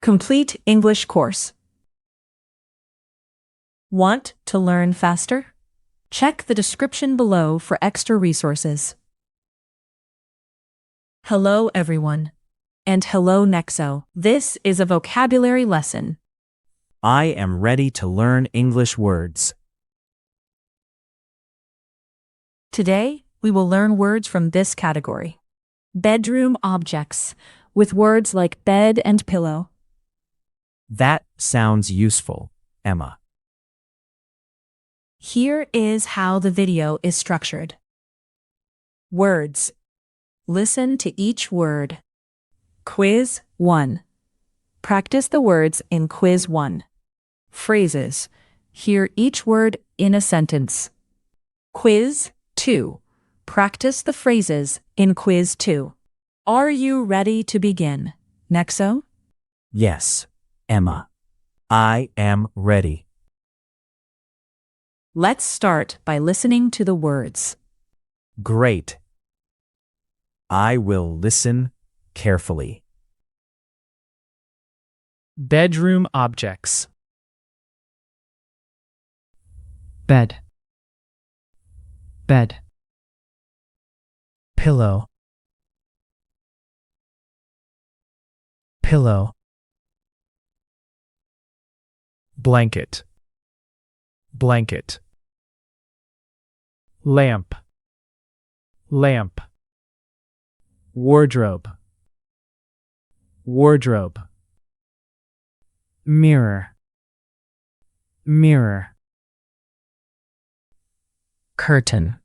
Complete English course. Want to learn faster? Check the description below for extra resources. Hello everyone. And hello Nexo. This is a vocabulary lesson. I am ready to learn English words. Today, we will learn words from this category. Bedroom objects, with words like bed and pillow. That sounds useful, Emma. Here is how the video is structured. Words. Listen to each word. Quiz 1. Practice the words in Quiz 1. Phrases. Hear each word in a sentence. Quiz 2. Practice the phrases in Quiz 2. Are you ready to begin, Nexo? Yes, Emma. I am ready. Let's start by listening to the words. Great. I will listen carefully. Bedroom objects. Bed. Bed. Pillow. Pillow. Blanket. Blanket. Lamp. Lamp. Wardrobe. Wardrobe. Mirror. Mirror. Curtain.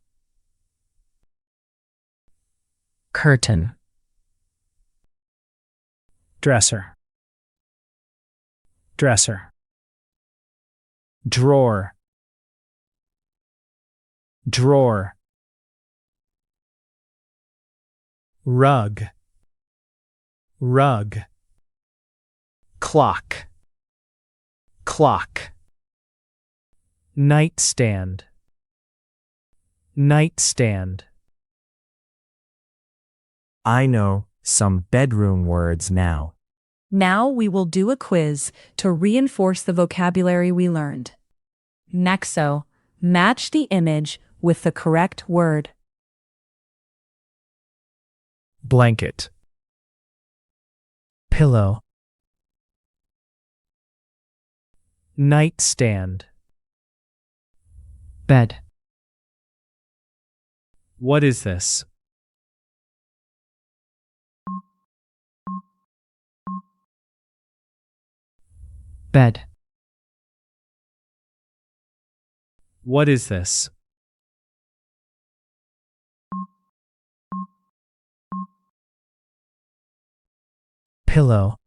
Curtain. Dresser. Dresser. Drawer. Drawer. Rug. Rug. Clock. Clock. Nightstand. Nightstand. I know some bedroom words now. Now we will do a quiz to reinforce the vocabulary we learned. Nexo, match the image with the correct word. Blanket. Pillow. Nightstand. Bed. What is this? Bed. What is this? Pillow.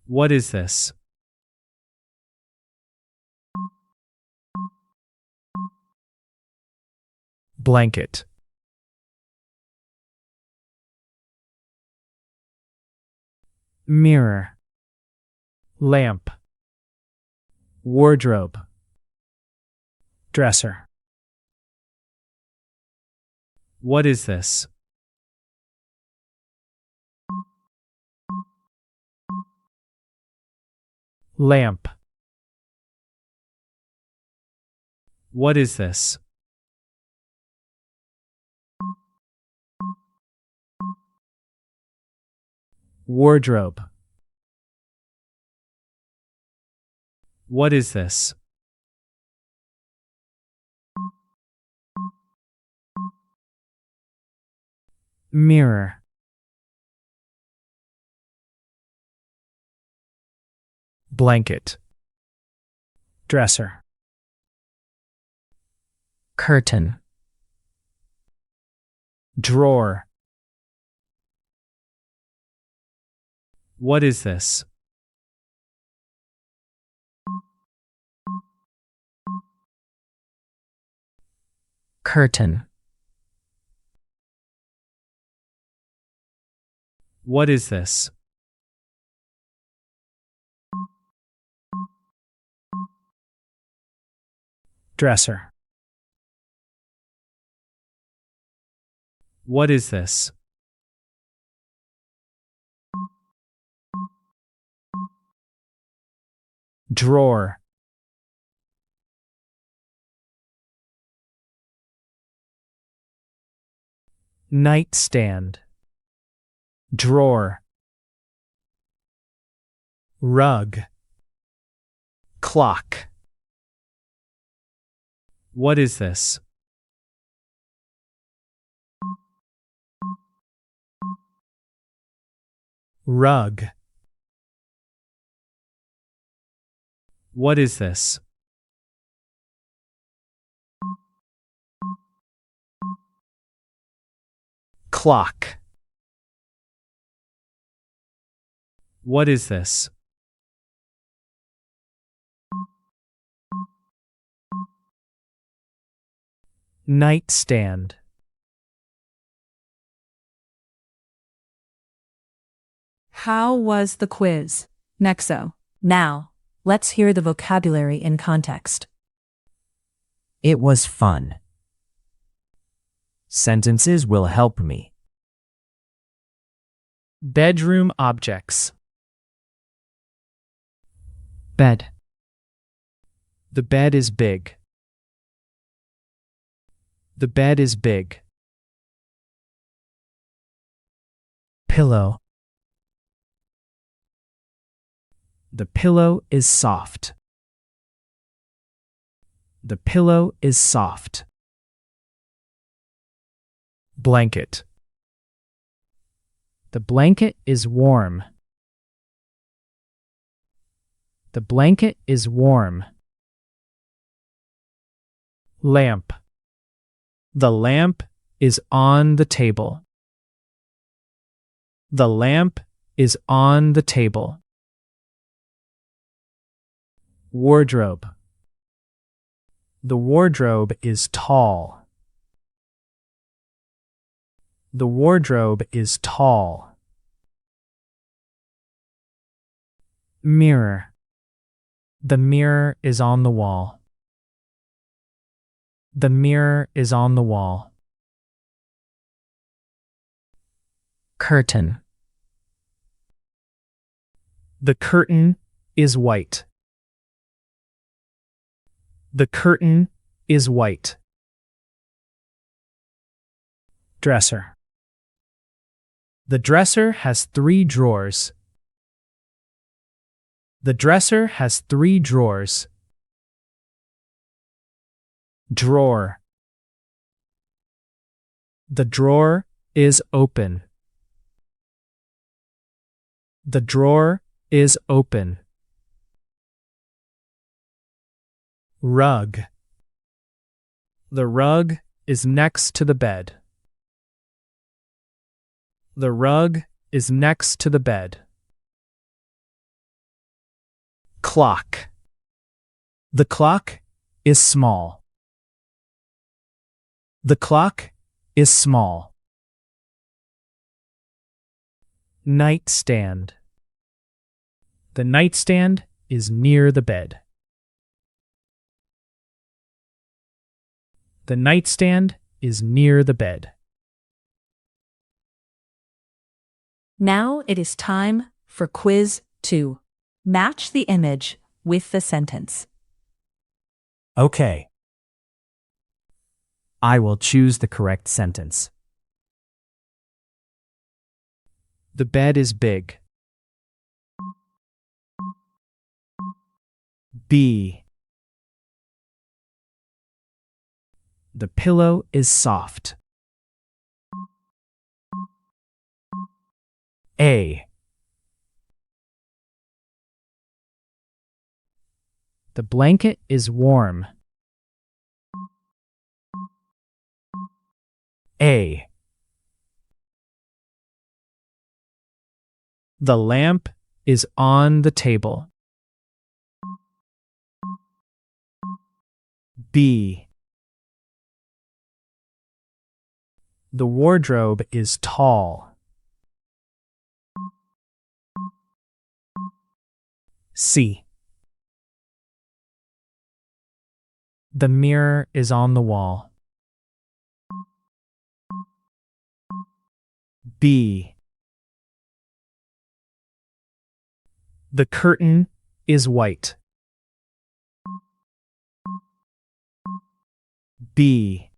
What is this? Blanket. Mirror. Lamp. Wardrobe. Dresser. What is this? Lamp. What is this? Wardrobe. What is this? Mirror. Blanket. Dresser. Curtain. Drawer. What is this? Curtain. What is this? Dresser. What is this? Drawer. Nightstand. Drawer. Rug. Clock. What is this? Rug. What is this? Clock. What is this? Nightstand. How was the quiz? Nexo. Now, let's hear the vocabulary in context. It was fun. Sentences will help me. Bedroom objects. Bed. The bed is big. The bed is big. Pillow. The pillow is soft. The pillow is soft. Blanket. The blanket is warm. The blanket is warm. Lamp. The lamp is on the table. The lamp is on the table. Wardrobe. The wardrobe is tall. The wardrobe is tall. Mirror. The mirror is on the wall. The mirror is on the wall. Curtain. The curtain is white. The curtain is white. Dresser. The dresser has 3 drawers. The dresser has 3 drawers. Drawer. The drawer is open. The drawer is open. Rug. The rug is next to the bed. The rug is next to the bed. Clock. The clock is small. The clock is small. Nightstand. The nightstand is near the bed. The nightstand is near the bed. Now it is time for quiz 2. Match the image with the sentence. Okay. I will choose the correct sentence. The bed is big. B. The pillow is soft. A. The blanket is warm. A. The lamp is on the table. B. The wardrobe is tall. C. The mirror is on the wall. B. The curtain is white. B.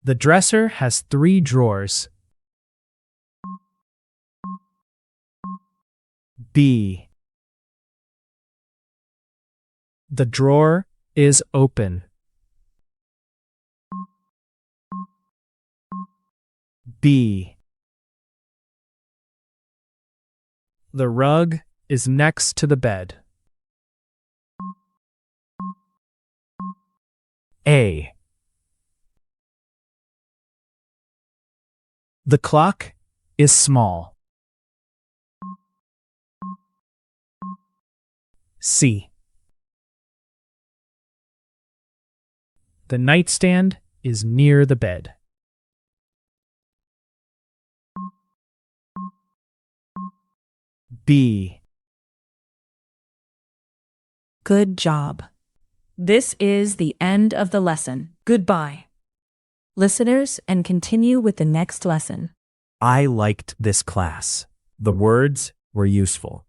The dresser has 3 drawers. B. The drawer is open. B. The rug is next to the bed. A. The clock is small. C. The nightstand is near the bed. B. Good job. This is the end of the lesson. Goodbye, listeners, and continue with the next lesson. I liked this class. The words were useful.